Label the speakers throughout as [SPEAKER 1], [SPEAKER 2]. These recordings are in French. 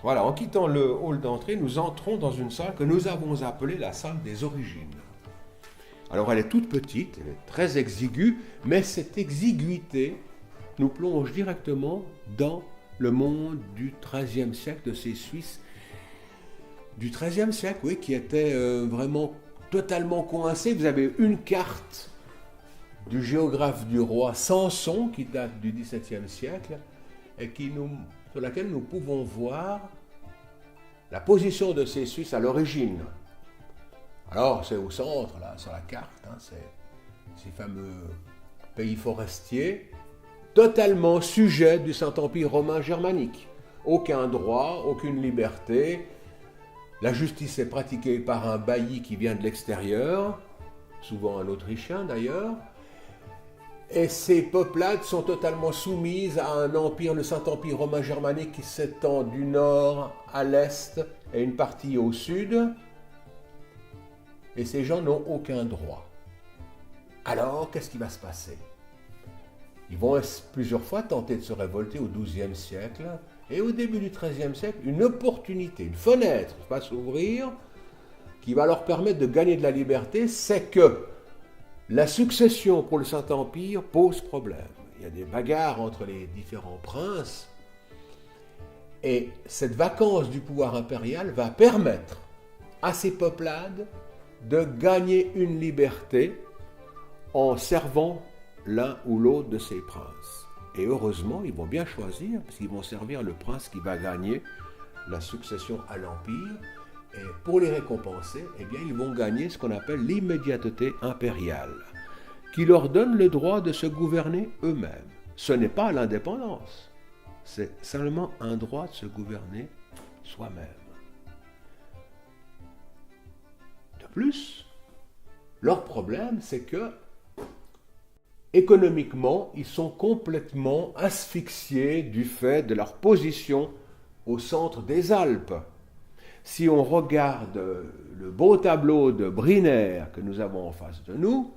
[SPEAKER 1] Voilà, en quittant le hall d'entrée, nous entrons dans une salle que nous avons appelée la salle des origines. Alors elle est toute petite, elle est très exiguë, mais cette exiguïté nous plonge directement dans le monde du XIIIe siècle, de ces Suisses du XIIIe siècle, oui, qui étaient vraiment totalement coincés. Vous avez une carte du géographe du roi Samson qui date du XVIIe siècle et sur laquelle nous pouvons voir la position de ces Suisses à l'origine. Alors c'est au centre, là, sur la carte, hein, c'est ces fameux pays forestiers, totalement sujets du Saint-Empire romain germanique. Aucun droit, aucune liberté. La justice est pratiquée par un bailli qui vient de l'extérieur, souvent un Autrichien d'ailleurs. Et ces peuplades sont totalement soumises à un empire, le Saint-Empire romain germanique, qui s'étend du nord à l'est et une partie au sud. Et ces gens n'ont aucun droit. Alors, qu'est-ce qui va se passer? Ils vont plusieurs fois tenter de se révolter au XIIe siècle. Et au début du XIIIe siècle, une opportunité, une fenêtre va s'ouvrir qui va leur permettre de gagner de la liberté, c'est que la succession pour le Saint-Empire pose problème. Il y a des bagarres entre les différents princes et cette vacance du pouvoir impérial va permettre à ces peuplades de gagner une liberté en servant l'un ou l'autre de ces princes. Et heureusement, ils vont bien choisir, parce qu'ils vont servir le prince qui va gagner la succession à l'Empire. Et pour les récompenser, eh bien, ils vont gagner ce qu'on appelle l'immédiateté impériale, qui leur donne le droit de se gouverner eux-mêmes. Ce n'est pas l'indépendance, c'est seulement un droit de se gouverner soi-même. De plus, leur problème, c'est que économiquement, ils sont complètement asphyxiés du fait de leur position au centre des Alpes. Si on regarde le beau tableau de Briner que nous avons en face de nous,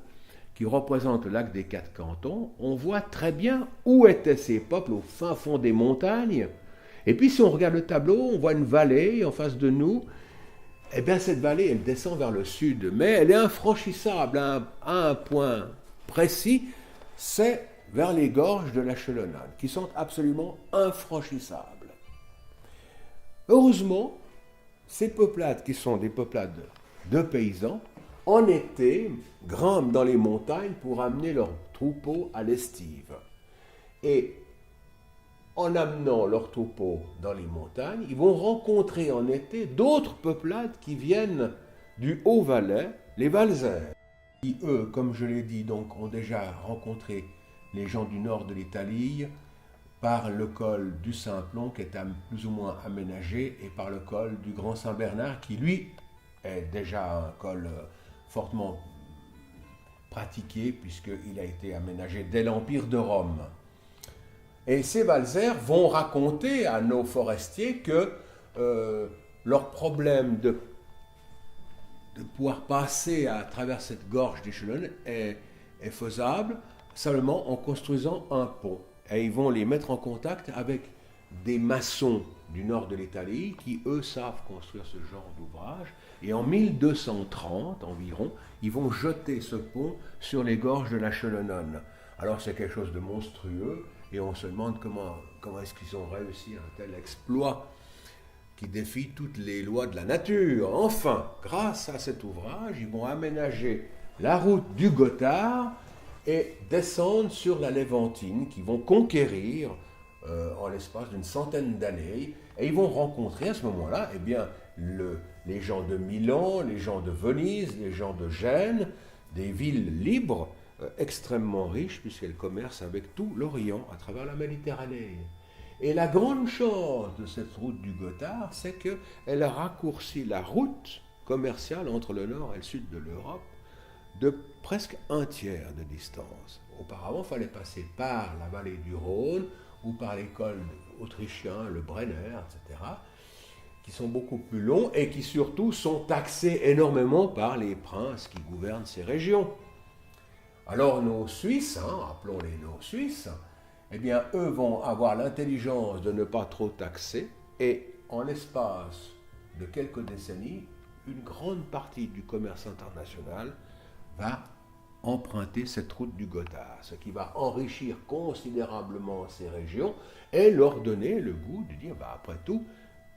[SPEAKER 1] qui représente le lac des Quatre Cantons, on voit très bien où étaient ces peuples au fin fond des montagnes. Et puis si on regarde le tableau, on voit une vallée en face de nous. Eh bien cette vallée, elle descend vers le sud, mais elle est infranchissable à un point précis, c'est vers les gorges de la Chelonane, qui sont absolument infranchissables. Heureusement, ces peuplades, qui sont des peuplades de paysans, en été, grimpent dans les montagnes pour amener leurs troupeaux à l'estive. Et en amenant leurs troupeaux dans les montagnes, ils vont rencontrer en été d'autres peuplades qui viennent du Haut-Valais, les Walser, qui eux, comme je l'ai dit, donc, ont déjà rencontré les gens du nord de l'Italie par le col du Simplon qui est plus ou moins aménagé et par le col du Grand Saint-Bernard qui lui est déjà un col fortement pratiqué puisqu'il a été aménagé dès l'Empire de Rome. Et ces Walser vont raconter à nos forestiers que leur problème de pouvoir passer à travers cette gorge d'Échelon est faisable seulement en construisant un pont. Et ils vont les mettre en contact avec des maçons du nord de l'Italie qui, eux, savent construire ce genre d'ouvrage. Et en 1230 environ, ils vont jeter ce pont sur les gorges de la Chelonone. Alors c'est quelque chose de monstrueux et on se demande comment est-ce qu'ils ont réussi un tel exploit qui défie toutes les lois de la nature. Enfin, grâce à cet ouvrage, ils vont aménager la route du Gothard et descendre sur la Léventine, qui vont conquérir en l'espace d'une centaine d'années. Et ils vont rencontrer à ce moment-là, eh bien, les gens de Milan, les gens de Venise, les gens de Gênes, des villes libres, extrêmement riches, puisqu'elles commercent avec tout l'Orient à travers la Méditerranée. Et la grande chance de cette route du Gothard, c'est qu'elle raccourcit la route commerciale entre le nord et le sud de l'Europe de presque un tiers de distance. Auparavant, il fallait passer par la vallée du Rhône ou par les cols autrichiens, le Brenner, etc., qui sont beaucoup plus longs et qui surtout sont taxés énormément par les princes qui gouvernent ces régions. Alors nos Suisses, appelons-les nos Suisses, eh bien eux vont avoir l'intelligence de ne pas trop taxer et en l'espace de quelques décennies, une grande partie du commerce international va emprunter cette route du Gothard, ce qui va enrichir considérablement ces régions et leur donner le goût de dire, après tout,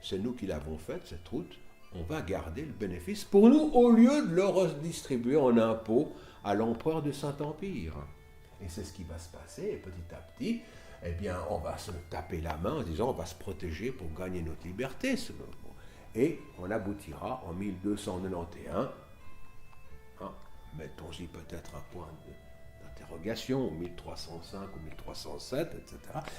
[SPEAKER 1] c'est nous qui l'avons faite, cette route, on va garder le bénéfice pour nous au lieu de le redistribuer en impôts à l'empereur du Saint-Empire. Et c'est ce qui va se passer, et petit à petit, eh bien, on va se taper la main en disant on va se protéger pour gagner notre liberté. Et on aboutira en 1291, mettons-y peut-être un point d'interrogation, 1305 ou 1307, etc.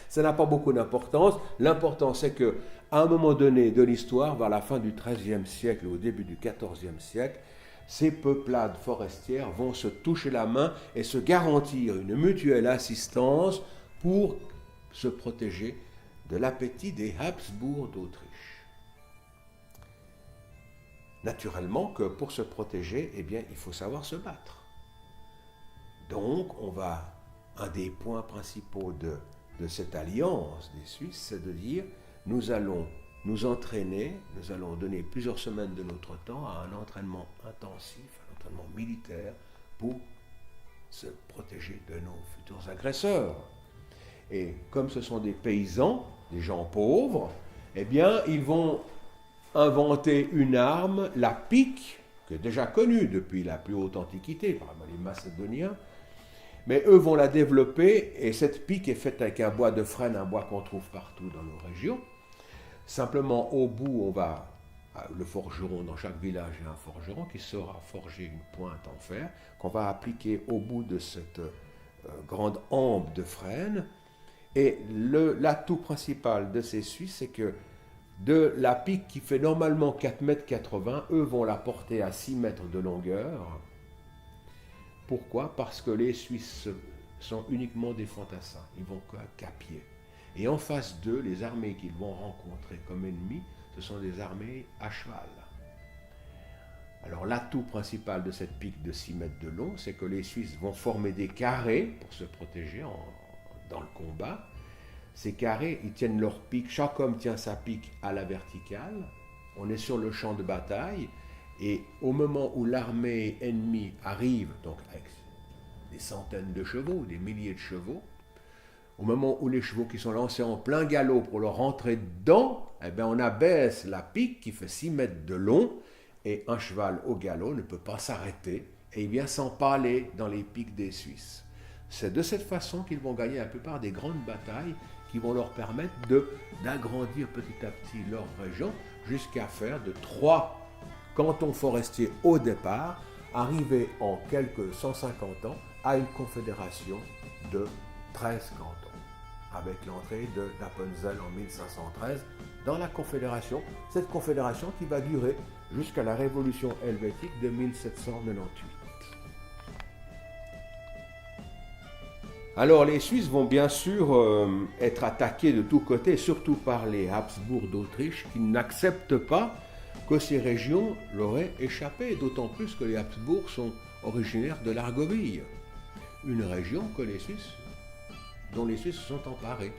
[SPEAKER 1] Ça n'a pas beaucoup d'importance. L'important, c'est qu'à un moment donné de l'histoire, vers la fin du XIIIe siècle ou au début du XIVe siècle, ces peuplades forestières vont se toucher la main et se garantir une mutuelle assistance pour se protéger de l'appétit des Habsbourg d'Autriche. Naturellement que pour se protéger, eh bien, il faut savoir se battre. Donc, un des points principaux de cette alliance des Suisses, c'est de dire, nous allons nous entraîner, nous allons donner plusieurs semaines de notre temps à un entraînement intensif, un entraînement militaire, pour se protéger de nos futurs agresseurs. Et comme ce sont des paysans, des gens pauvres, eh bien, ils vont inventer une arme, la pique, qui est déjà connue depuis la plus haute antiquité, par exemple les Macédoniens, mais eux vont la développer, et cette pique est faite avec un bois de frêne, un bois qu'on trouve partout dans nos régions. Simplement, au bout, le forgeron, dans chaque village, il y a un forgeron qui saura forger une pointe en fer, qu'on va appliquer au bout de cette grande hampe de frêne. Et l'atout principal de ces Suisses, c'est que de la pique qui fait normalement 4,80 m, eux vont la porter à 6 mètres de longueur. Pourquoi? Parce que les Suisses sont uniquement des fantassins, ils vont qu'à pied. Et en face d'eux, les armées qu'ils vont rencontrer comme ennemis, ce sont des armées à cheval. Alors l'atout principal de cette pique de 6 mètres de long, c'est que les Suisses vont former des carrés pour se protéger dans le combat. Ces carrés, ils tiennent leur pique, chaque homme tient sa pique à la verticale, on est sur le champ de bataille, et au moment où l'armée ennemie arrive, donc avec des centaines de chevaux, des milliers de chevaux, au moment où les chevaux qui sont lancés en plein galop pour leur rentrer dedans, eh bien on abaisse la pique qui fait 6 mètres de long, et un cheval au galop ne peut pas s'arrêter, et il vient s'empaler dans les piques des Suisses. C'est de cette façon qu'ils vont gagner la plupart des grandes batailles qui vont leur permettre d'agrandir petit à petit leur région jusqu'à faire de 3 cantons forestiers au départ, arriver en quelques 150 ans à une confédération de 13 cantons, avec l'entrée d'Appenzell en 1513 dans la confédération, cette confédération qui va durer jusqu'à la révolution helvétique de 1798. Alors les Suisses vont bien sûr être attaqués de tous côtés, surtout par les Habsbourg d'Autriche, qui n'acceptent pas que ces régions leur aient échappé, d'autant plus que les Habsbourg sont originaires de l'Argovie, une région dont les Suisses se sont emparés.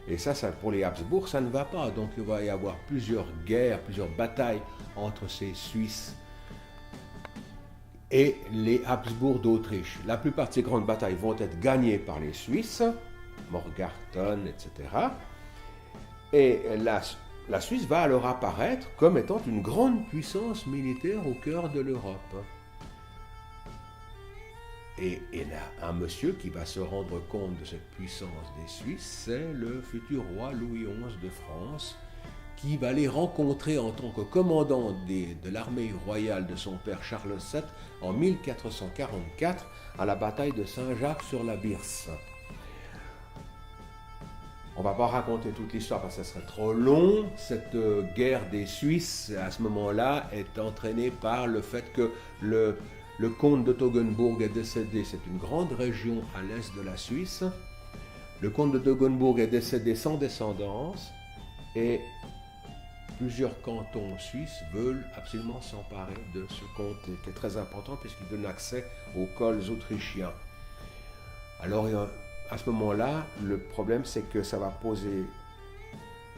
[SPEAKER 1] Et ça, pour les Habsbourg, ça ne va pas, donc il va y avoir plusieurs guerres, plusieurs batailles entre ces Suisses et les Habsbourg d'Autriche. La plupart de ces grandes batailles vont être gagnées par les Suisses, Morgarten, etc. Et la Suisse va alors apparaître comme étant une grande puissance militaire au cœur de l'Europe. Et il y a un monsieur qui va se rendre compte de cette puissance des Suisses, c'est le futur roi Louis XI de France, qui va les rencontrer en tant que commandant de l'armée royale de son père Charles VII en 1444 à la bataille de Saint-Jacques sur la Birse. On ne va pas raconter toute l'histoire parce que ce serait trop long. Cette guerre des Suisses, à ce moment-là, est entraînée par le fait que le comte de Toggenburg est décédé. C'est une grande région à l'est de la Suisse. Le comte de Toggenburg est décédé sans descendance et plusieurs cantons suisses veulent absolument s'emparer de ce comté, qui est très important puisqu'il donne accès aux cols autrichiens. Alors, à ce moment-là, le problème, c'est que ça va poser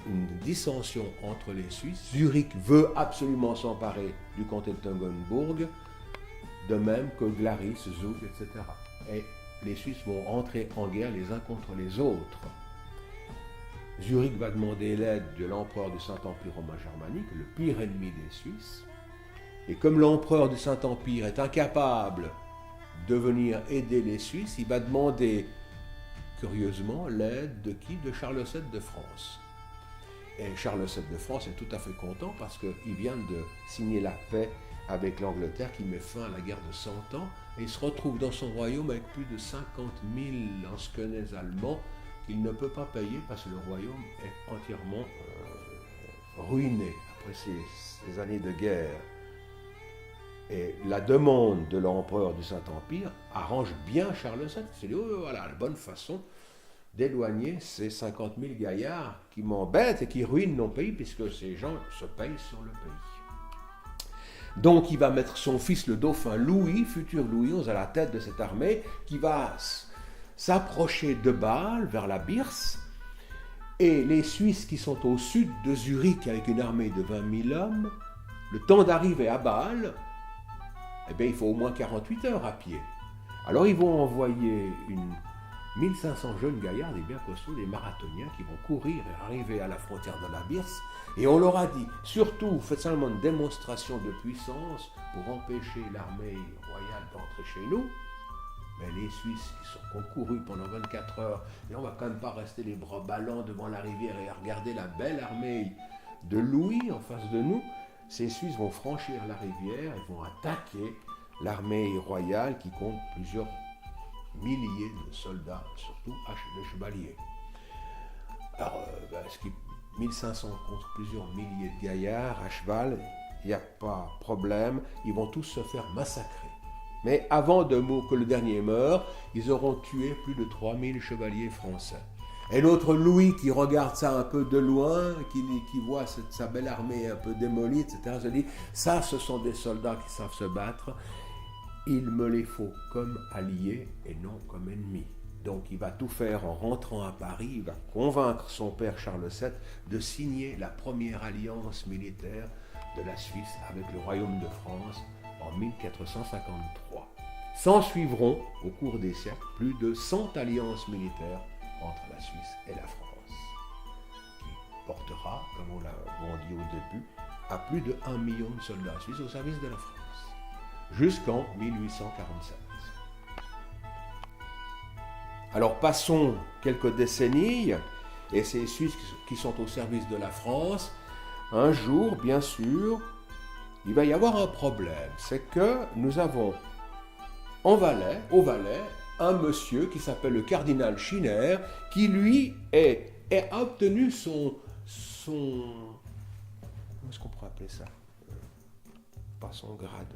[SPEAKER 1] une dissension entre les Suisses. Zurich veut absolument s'emparer du comté de Teutoburg, de même que Glaris, Zug, etc. Et les Suisses vont entrer en guerre les uns contre les autres. Zurich va demander l'aide de l'empereur du Saint-Empire romain germanique, le pire ennemi des Suisses. Et comme l'empereur du Saint-Empire est incapable de venir aider les Suisses, il va demander, curieusement, l'aide de qui? De Charles VII de France. Et Charles VII de France est tout à fait content parce qu'il vient de signer la paix avec l'Angleterre qui met fin à la guerre de 100 ans. Et il se retrouve dans son royaume avec plus de 50 000 lansquenets allemands qu'il ne peut pas payer parce que le royaume est entièrement ruiné après ces années de guerre. Et la demande de l'empereur du Saint-Empire arrange bien Charles VII. Il s'est dit, oh, voilà, la bonne façon d'éloigner ces 50 000 gaillards qui m'embêtent et qui ruinent mon pays, puisque ces gens se payent sur le pays. Donc il va mettre son fils, le dauphin Louis, futur Louis XI, à la tête de cette armée, qui va s'approcher de Bâle, vers la Birse, et les Suisses qui sont au sud de Zurich, avec une armée de 20 000 hommes, le temps d'arriver à Bâle, eh bien, il faut au moins 48 heures à pied. Alors ils vont envoyer 1500 jeunes gaillards, des bien costauds, des marathoniens qui vont courir et arriver à la frontière de la Birse. Et on leur a dit, surtout, faites seulement une démonstration de puissance pour empêcher l'armée royale d'entrer chez nous. Mais les Suisses qui sont concourus pendant 24 heures, et on ne va quand même pas rester les bras ballants devant la rivière et regarder la belle armée de Louis en face de nous. Ces Suisses vont franchir la rivière et vont attaquer l'armée royale qui compte plusieurs milliers de soldats, surtout de chevaliers. Alors, 1500 contre plusieurs milliers de gaillards à cheval, il n'y a pas de problème, ils vont tous se faire massacrer. Mais avant que le dernier meure, ils auront tué plus de 3000 chevaliers français. Et l'autre Louis qui regarde ça un peu de loin, qui voit sa belle armée un peu démolie, etc., se dit, ça ce sont des soldats qui savent se battre, il me les faut comme alliés et non comme ennemis. Donc il va tout faire en rentrant à Paris, il va convaincre son père Charles VII de signer la première alliance militaire de la Suisse avec le Royaume de France en 1453. S'en suivront, au cours des siècles, plus de 100 alliances militaires entre la Suisse et la France, qui portera, comme on l'a dit au début, à plus de 1 million de soldats suisses au service de la France, jusqu'en 1847. Alors passons quelques décennies, et ces Suisses qui sont au service de la France, un jour, bien sûr, il va y avoir un problème, c'est que nous avons au Valais, un monsieur qui s'appelle le cardinal Schinner, qui lui a obtenu son comment est-ce qu'on pourrait appeler ça? Pas son grade.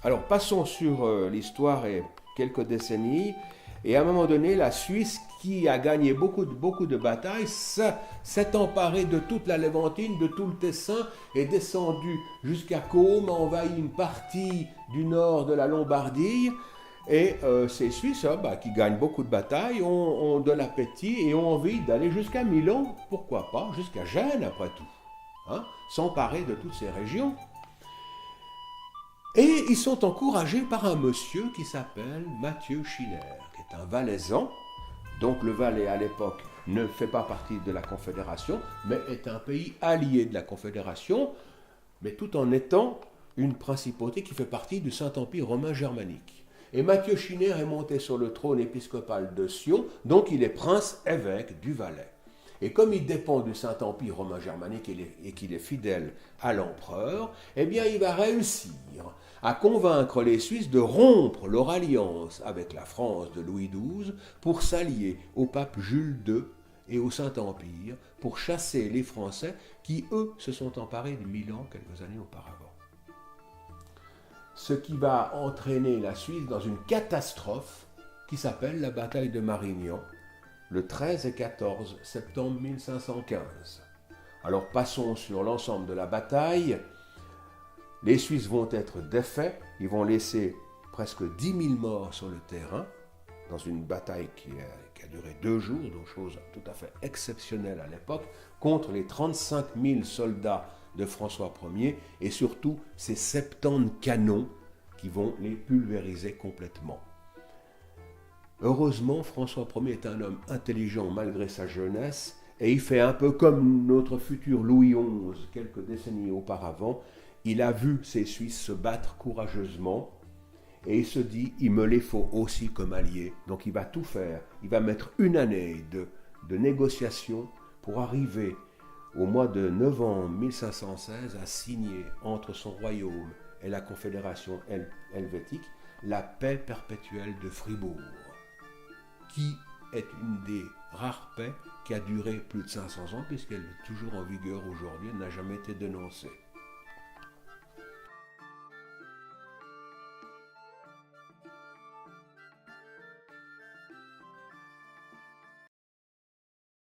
[SPEAKER 1] Alors passons sur l'histoire et quelques décennies, et à un moment donné, la Suisse, qui a gagné beaucoup de batailles, s'est emparée de toute la Levantine, de tout le Tessin, est descendue jusqu'à Côme, a envahi une partie du nord de la Lombardie. Et ces Suisses, qui gagnent beaucoup de batailles, ont de l'appétit et ont envie d'aller jusqu'à Milan, pourquoi pas, jusqu'à Gênes après tout, s'emparer de toutes ces régions. Et ils sont encouragés par un monsieur qui s'appelle Mathieu Schinner, qui est un Valaisan. Donc le Valais à l'époque ne fait pas partie de la Confédération, mais est un pays allié de la Confédération, mais tout en étant une principauté qui fait partie du Saint-Empire romain germanique. Et Mathieu Schinner est monté sur le trône épiscopal de Sion, donc il est prince-évêque du Valais. Et comme il dépend du Saint-Empire romain germanique et qu'il est fidèle à l'empereur, eh bien il va réussir à convaincre les Suisses de rompre leur alliance avec la France de Louis XII pour s'allier au pape Jules II et au Saint-Empire pour chasser les Français qui, eux, se sont emparés de Milan quelques années auparavant. Ce qui va entraîner la Suisse dans une catastrophe qui s'appelle la bataille de Marignan, le 13 et 14 septembre 1515. Alors passons sur l'ensemble de la bataille. Les Suisses vont être défaits, ils vont laisser presque 10 000 morts sur le terrain, dans une bataille qui a duré 2 jours, donc chose tout à fait exceptionnelle à l'époque, contre les 35 000 soldats de François Ier et surtout ces 70 canons qui vont les pulvériser complètement. Heureusement, François Ier est un homme intelligent malgré sa jeunesse et il fait un peu comme notre futur Louis XI quelques décennies auparavant. Il a vu ces Suisses se battre courageusement et il se dit, il me les faut aussi comme alliés. Donc il va tout faire. Il va mettre une année de négociations pour arriver au mois de novembre 1516 à signer entre son royaume et la Confédération helvétique la paix perpétuelle de Fribourg, qui est une des rares paix qui a duré plus de 500 ans puisqu'elle est toujours en vigueur aujourd'hui, elle n'a jamais été dénoncée.